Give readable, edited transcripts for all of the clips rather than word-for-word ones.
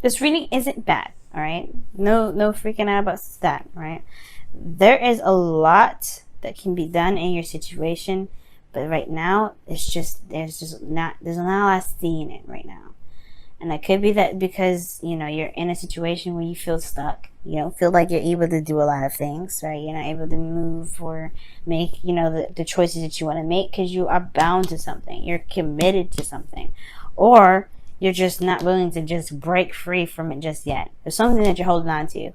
This reading isn't bad, all right? No freaking out about that, right? There is a lot that can be done in your situation, but right now there's not a lot seeing it right now. And it could be that because, you know, you're in a situation where you feel stuck. You don't feel like you're able to do a lot of things, right? You're not able to move or make, you know, the choices that you want to make because you are bound to something. You're committed to something. Or you're just not willing to just break free from it just yet. There's something that you're holding on to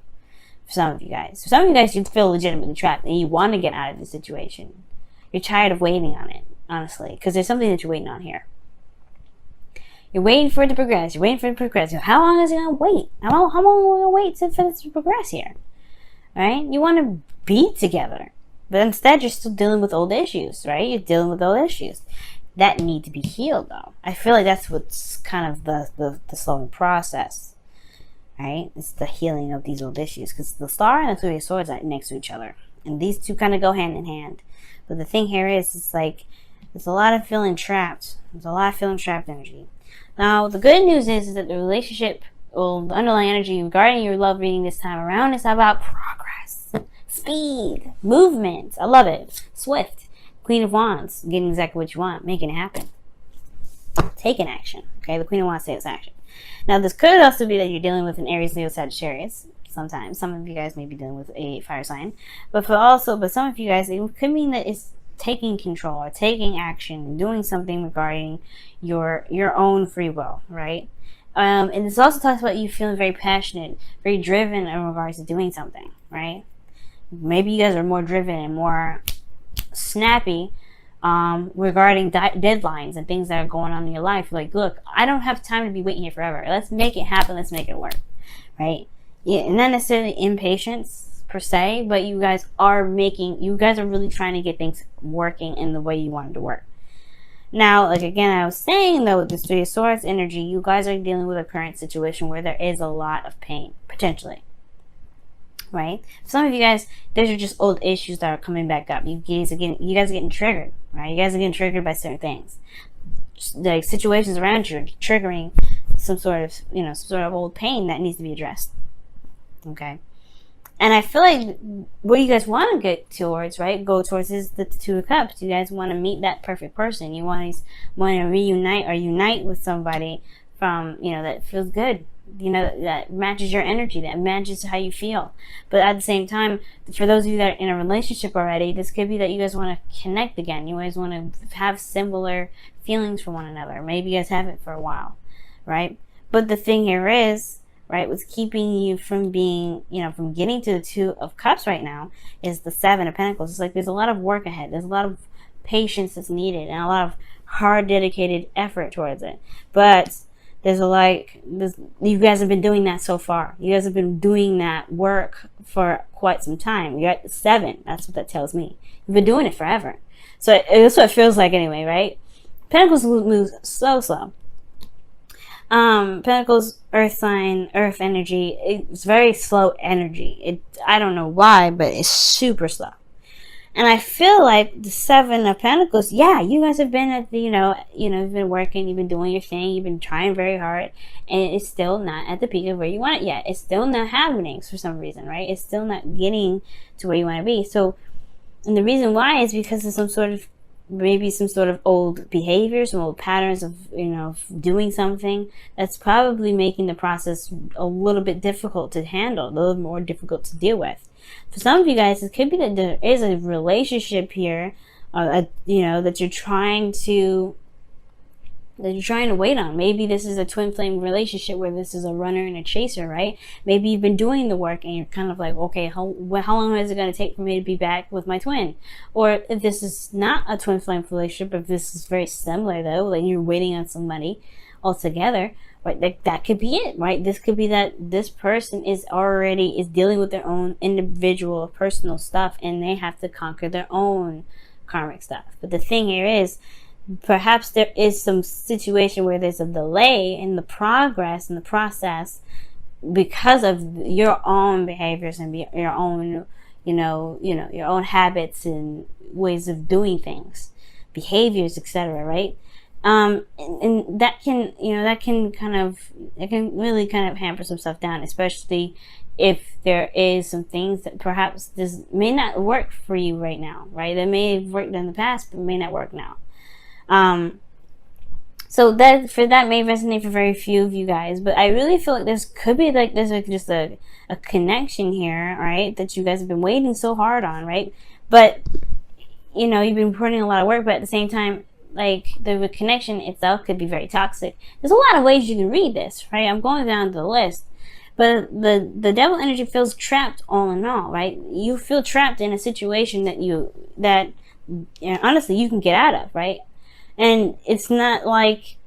for some of you guys. For some of you guys, you feel legitimately trapped and you want to get out of the situation. You're tired of waiting on it, honestly, because there's something that you're waiting on here. You're waiting for it to progress. You're waiting for it to progress. How long is it going to wait? How long are we going to wait for it to progress here? Right? You want to be together. But instead, you're still dealing with old issues, right? You're dealing with old issues that need to be healed, though. I feel like that's what's kind of the slowing process, right? It's the healing of these old issues. Because the Star and the Three of Swords are next to each other. And these two kind of go hand in hand. But the thing here is, it's like, there's a lot of feeling trapped. There's a lot of feeling trapped energy. Now, the good news is that the relationship, or the underlying energy regarding your love reading this time around is about progress, speed, movement. I love it. Swift. Queen of Wands, getting exactly what you want, making it happen. Taking action. Okay, the Queen of Wands takes action. Now, this could also be that you're dealing with an Aries, Leo, Sagittarius. Sometimes. Some of you guys may be dealing with a fire sign. But some of you guys, it could mean that it's taking control or taking action, doing something regarding your own free will, right? And this also talks about you feeling very passionate, very driven in regards to doing something, right? Maybe you guys are more driven and more snappy regarding deadlines and things that are going on in your life. Like, look, I don't have time to be waiting here forever. Let's make it happen. Let's make it work, right? Yeah, and not necessarily impatience per se, but you guys are really trying to get things working in the way you want it to work. Now, like again, I was saying though, with this Three of Swords energy, you guys are dealing with a current situation where there is a lot of pain, potentially. Right? For some of you guys, those are just old issues that are coming back up. You guys are getting triggered, right? You guys are getting triggered by certain things. Like situations around you are triggering some sort of old pain that needs to be addressed. Okay? And I feel like what you guys want to get towards, right, go towards is the Two of Cups. You guys want to meet that perfect person. You want to reunite or unite with somebody from, that feels good, that matches your energy, that matches how you feel. But at the same time, for those of you that are in a relationship already, this could be that you guys want to connect again. You guys want to have similar feelings for one another. Maybe you guys have it for a while, right? But the thing here is, right, what's keeping you from being, from getting to the Two of Cups right now is the Seven of Pentacles. It's like there's a lot of work ahead. There's a lot of patience that's needed and a lot of hard, dedicated effort towards it. But you guys have been doing that so far. You guys have been doing that work for quite some time. You're at the 7. That's what that tells me. You've been doing it forever. So that's what it feels like anyway, right? Pentacles moves so slow. Pentacles, earth sign, earth energy, it's very slow energy. I don't know why, but it's super slow. And I feel like the Seven of Pentacles, yeah, you guys have been at the, you've been working, you've been doing your thing, you've been trying very hard, and it's still not at the peak of where you want it yet. It's still not happening for some reason, right? It's still not getting to where you want to be. So, and the reason why is because of some sort of old behavior, some old patterns of, doing something that's probably making the process a little bit difficult to handle, a little more difficult to deal with. For some of you guys, it could be that there is a relationship here, that you're trying to wait on. Maybe this is a twin flame relationship where this is a runner and a chaser, right? Maybe you've been doing the work and you're kind of like, okay, how long is it going to take for me to be back with my twin? Or if this is not a twin flame relationship, if this is very similar though, like you're waiting on somebody altogether, right? That could be it, right? This could be that this person is dealing with their own individual personal stuff and they have to conquer their own karmic stuff. But the thing here is, perhaps there is some situation where there's a delay in the progress in the process because of your own behaviors and your own, your own habits and ways of doing things, behaviors, etc. Right? And that can, that can it can really kind of hamper some stuff down, especially if there is some things that perhaps this may not work for you right now, right? That may have worked in the past, but may not work now. So that may resonate for very few of you guys, but I really feel like there's just a connection here, right? That you guys have been waiting so hard on, right? But you've been putting a lot of work, but at the same time, like, the connection itself could be very toxic. There's a lot of ways you can read this, right? I'm going down the list. But the devil energy feels trapped all in all, right? You feel trapped in a situation that honestly you can get out of, right? And it's not like,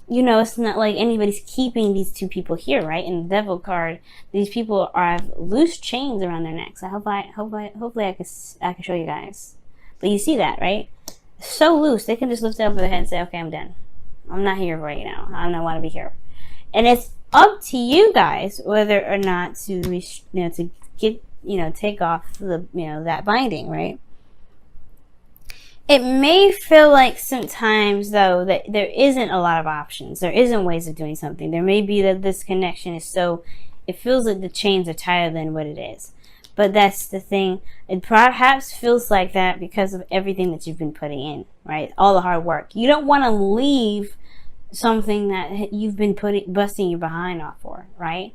it's not like anybody's keeping these two people here, right? In the devil card, these people have loose chains around their necks. Hopefully I can show you guys. But you see that, right? So loose, they can just lift it up with their head and say, okay, I'm done. I'm not here right now. I don't want to be here. And it's up to you guys whether or not to get take off the that binding, right? It may feel like sometimes though that there isn't a lot of options. There isn't ways of doing something. There may be that this connection is so, it feels like the chains are tighter than what it is. But that's the thing. It perhaps feels like that because of everything that you've been putting in, right? All the hard work. You don't want to leave something that you've been busting your behind off for, right?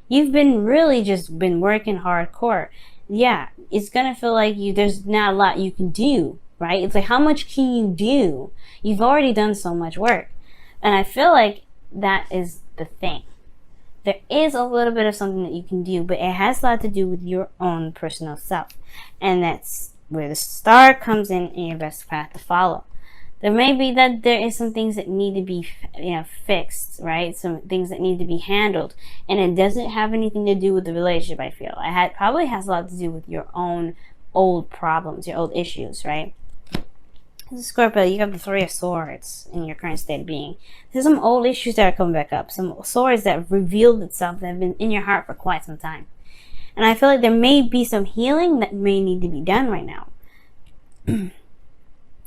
You've been really just been working hardcore. Yeah, it's going to feel like there's not a lot you can do, right? It's like, how much can you do? You've already done so much work. And I feel like that is the thing. There is a little bit of something that you can do, but it has a lot to do with your own personal self. And that's where the star comes in your best path to follow. There may be that there is some things that need to be fixed, right? Some things that need to be handled. And it doesn't have anything to do with the relationship, I feel. It probably has a lot to do with your own old problems, your old issues, right? Scorpio, you have the Three of Swords in your current state of being. There's some old issues that are coming back up. Some swords that have revealed itself that have been in your heart for quite some time. And I feel like there may be some healing that may need to be done right now.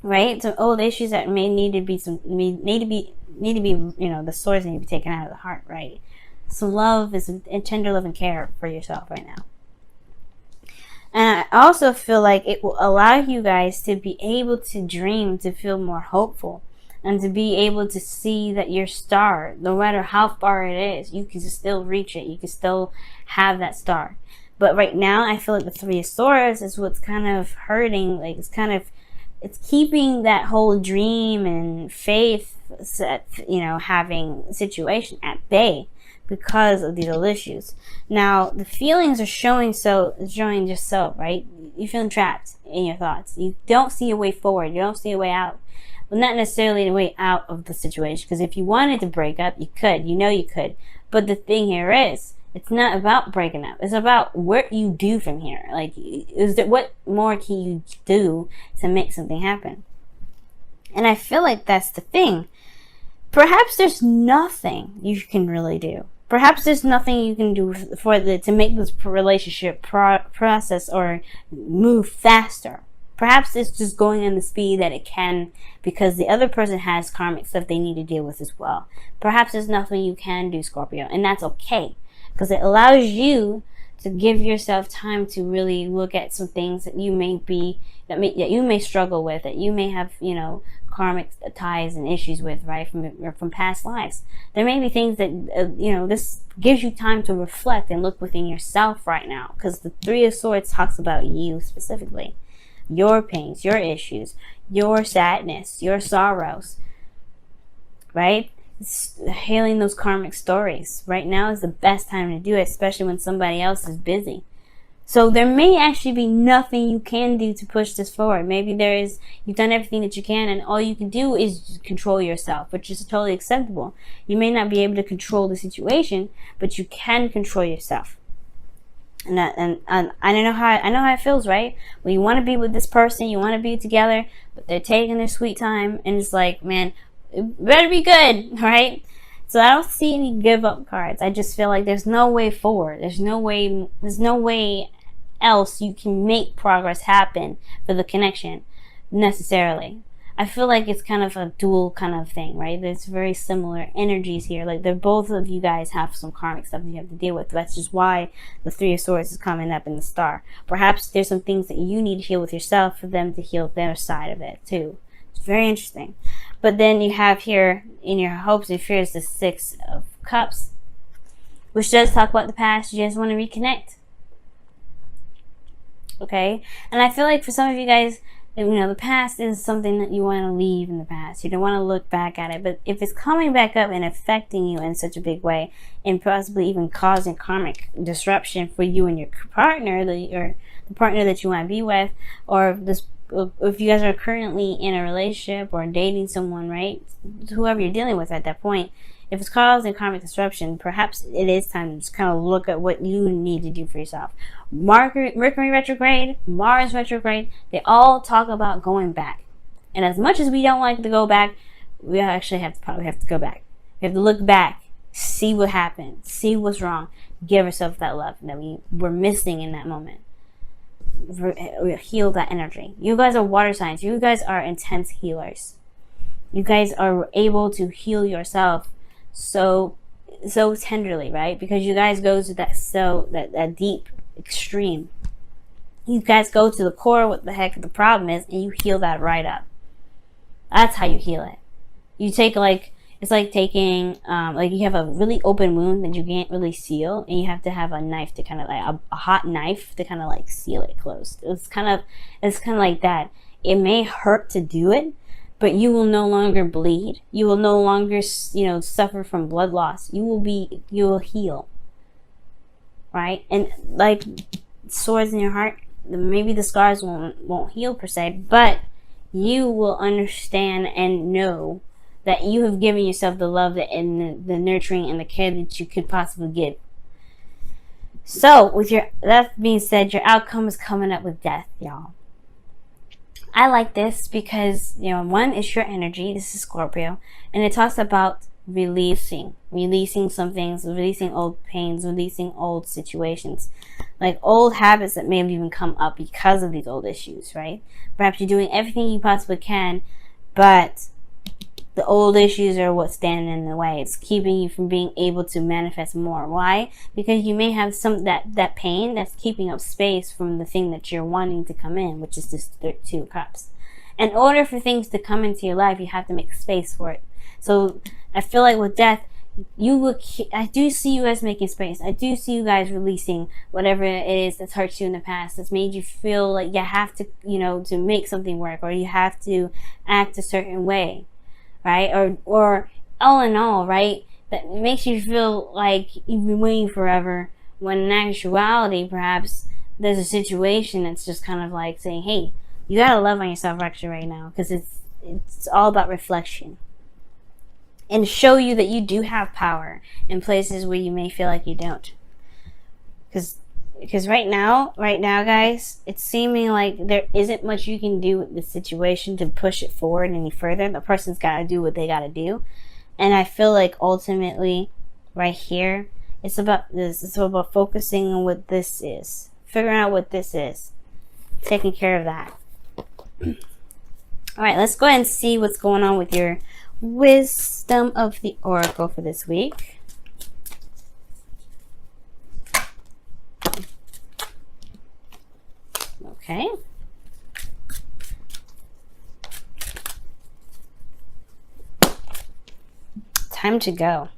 Right? Some old issues that may need to be the swords need to be taken out of the heart, right? Some love is a tender love and care for yourself right now. And I also feel like it will allow you guys to be able to dream, to feel more hopeful, and to be able to see that your star, no matter how far it is, you can still reach it. You can still have that star. But right now, I feel like the Three of Swords is what's kind of hurting. Like, it's keeping that whole dream and faith having situation at bay, because of these old issues. Now, the feelings are showing just so, right? You're feeling trapped in your thoughts. You don't see a way forward. You don't see a way out. Well, not necessarily a way out of the situation, because if you wanted to break up, you could. You could. But the thing here is, it's not about breaking up. It's about what you do from here. Like, what more can you do to make something happen? And I feel like that's the thing. Perhaps there's nothing you can really do. Perhaps there's nothing you can do to make this relationship process or move faster. Perhaps it's just going in the speed that it can, because the other person has karmic stuff they need to deal with as well. Perhaps there's nothing you can do, Scorpio, and that's okay, because it allows you to give yourself time to really look at some things that you may struggle with, that you may have, karmic ties and issues with, right, from past lives. There may be things that, this gives you time to reflect and look within yourself right now, because the Three of Swords talks about you specifically. Your pains, your issues, your sadness, your sorrows, right? Healing those karmic stories. Right now is the best time to do it, especially when somebody else is busy. So there may actually be nothing you can do to push this forward. Maybe you've done everything that you can, and all you can do is control yourself, which is totally acceptable. You may not be able to control the situation, but you can control yourself. And I know how it feels, right? When you want to be with this person, you want to be together, but they're taking their sweet time, and it's like, man, it better be good, right? So I don't see any give up cards. I just feel like there's no way forward. There's no way else you can make progress happen for the connection necessarily. I feel like it's kind of a dual kind of thing, right? There's very similar energies here. Like, they're both of you guys have some karmic stuff that you have to deal with. That's just why the Three of Swords is coming up in the star. Perhaps there's some things that you need to heal with yourself for them to heal their side of it too. It's very interesting. But then you have here in your hopes and fears the Six of Cups, which does talk about the past. You just want to reconnect. Okay? And I feel like for some of you guys, you know, the past is something that you want to leave in the past. You don't want to look back at it. But if it's coming back up and affecting you in such a big way, and possibly even causing karmic disruption for you and your partner, or the partner that you want to be with, or if you guys are currently in a relationship or dating someone, right? Whoever you're dealing with at that point, if it's causing karmic disruption, perhaps it is time to just kind of look at what you need to do for yourself. Mercury retrograde, Mars retrograde, they all talk about going back. And as much as we don't like to go back, we actually probably have to go back. We have to look back, see what happened, see what's wrong, give ourselves that love that we were missing in that moment. Heal that energy. You guys are water signs. You guys are intense healers. You guys are able to heal yourself so tenderly, right? Because you guys go to that deep extreme. You guys go to the core of what the heck the problem is, and you heal that right up. That's how you heal it. You take it's like taking you have a really open wound that you can't really seal, and you have to have a knife to kind of a hot knife to kind of seal it closed. It's kind of like that. It may hurt to do it, but you will no longer bleed. You will no longer, suffer from blood loss. You will heal. Right? And like swords in your heart, maybe the scars won't heal per se, but you will understand and know that you have given yourself the love and the nurturing and the care that you could possibly give. So, with that being said, your outcome is coming up with death, y'all. I like this because, one, it's your energy. This is Scorpio. And it talks about releasing some things, releasing old pains, releasing old situations. Like old habits that may have even come up because of these old issues, right? Perhaps you're doing everything you possibly can, but the old issues are what's standing in the way. It's keeping you from being able to manifest more. Why? Because you may have that pain that's keeping up space from the thing that you're wanting to come in, which is this Two of Cups. In order for things to come into your life, you have to make space for it. So I feel like with death, I do see you guys making space. I do see you guys releasing whatever it is that's hurt you in the past, that's made you feel like you have to, to make something work, or you have to act a certain way. Right? Or all in all, right? That makes you feel like you've been waiting forever, when in actuality, perhaps there's a situation that's just kind of like saying, hey, you gotta love on yourself actually right now, because it's all about reflection. And show you that you do have power in places where you may feel like you don't. Because right now, guys, it's seeming like there isn't much you can do with the situation to push it forward any further. The person's got to do what they got to do. And I feel like ultimately, right here, it's about this. It's about focusing on what this is. Figuring out what this is. Taking care of that. All right, let's go ahead and see what's going on with your wisdom of the Oracle for this week. Okay. Time to go.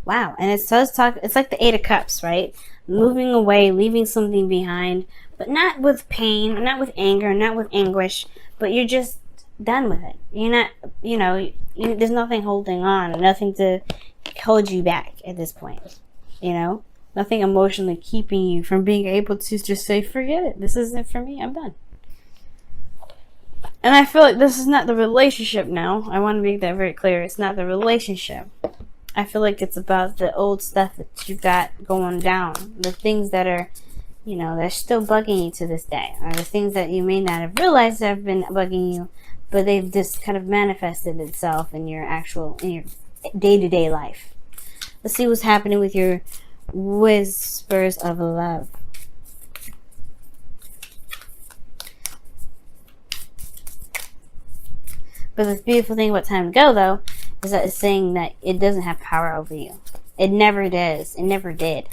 Wow. And it does talk, it's like the Eight of Cups, right? Moving away, leaving something behind, but not with pain, not with anger, not with anguish, but you're just done with it. You're not, there's nothing holding on, nothing to hold you back at this point, Nothing emotionally keeping you from being able to just say, forget it. This isn't for me. I'm done. And I feel like this is not the relationship now. I want to make that very clear. It's not the relationship. I feel like it's about the old stuff that you got going down. The things that are, they're still bugging you to this day. Or the things that you may not have realized have been bugging you, but they've just kind of manifested itself in your day-to-day life. Let's see what's happening with your whispers of love. But the beautiful thing about time to go, though, is that it's saying that it doesn't have power over you. It never does. It never did.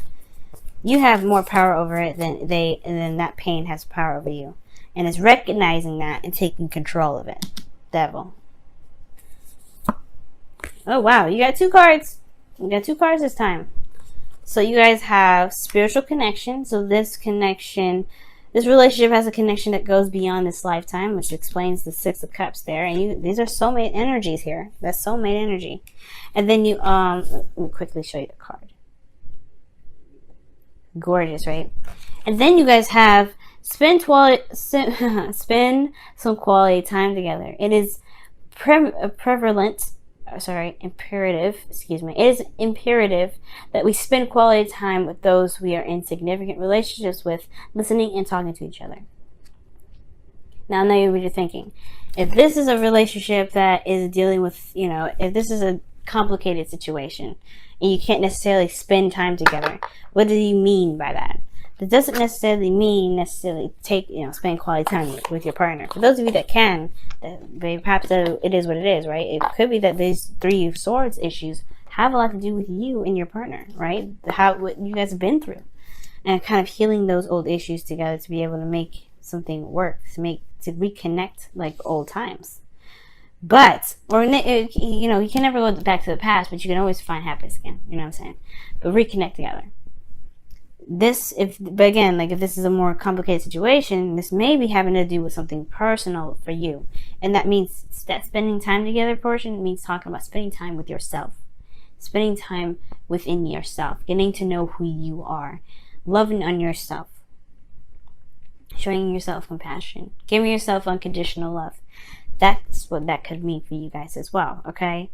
You have more power over it than that pain has power over you. And it's recognizing that and taking control of it. Devil. Oh, wow. You got 2 cards. You got 2 cards this time. So you guys have spiritual connection. So this relationship has a connection that goes beyond this lifetime, which explains the 6 of Cups there. And these are soulmate energies here. That's soulmate energy. And then you, let me quickly show you the card. Gorgeous, right? And then you guys have spend some quality time together. It is imperative that we spend quality time with those we are in significant relationships with, listening and talking to each other. Now I know what you're thinking. If this is a relationship that is dealing with, if this is a complicated situation and you can't necessarily spend time together, what do you mean by that? That doesn't necessarily mean spend quality time with your partner. For those of you that can, perhaps it is what it is, right? It could be that these 3 of Swords issues have a lot to do with you and your partner, right? What you guys have been through, and kind of healing those old issues together to be able to make something work, to reconnect like old times. But, you can never go back to the past, but you can always find happiness again. You know what I'm saying? But reconnect together. If this is a more complicated situation, this may be having to do with something personal for you. And that means that spending time together portion means talking about spending time with yourself. Spending time within yourself. Getting to know who you are. Loving on yourself. Showing yourself compassion. Giving yourself unconditional love. That's what that could mean for you guys as well, okay?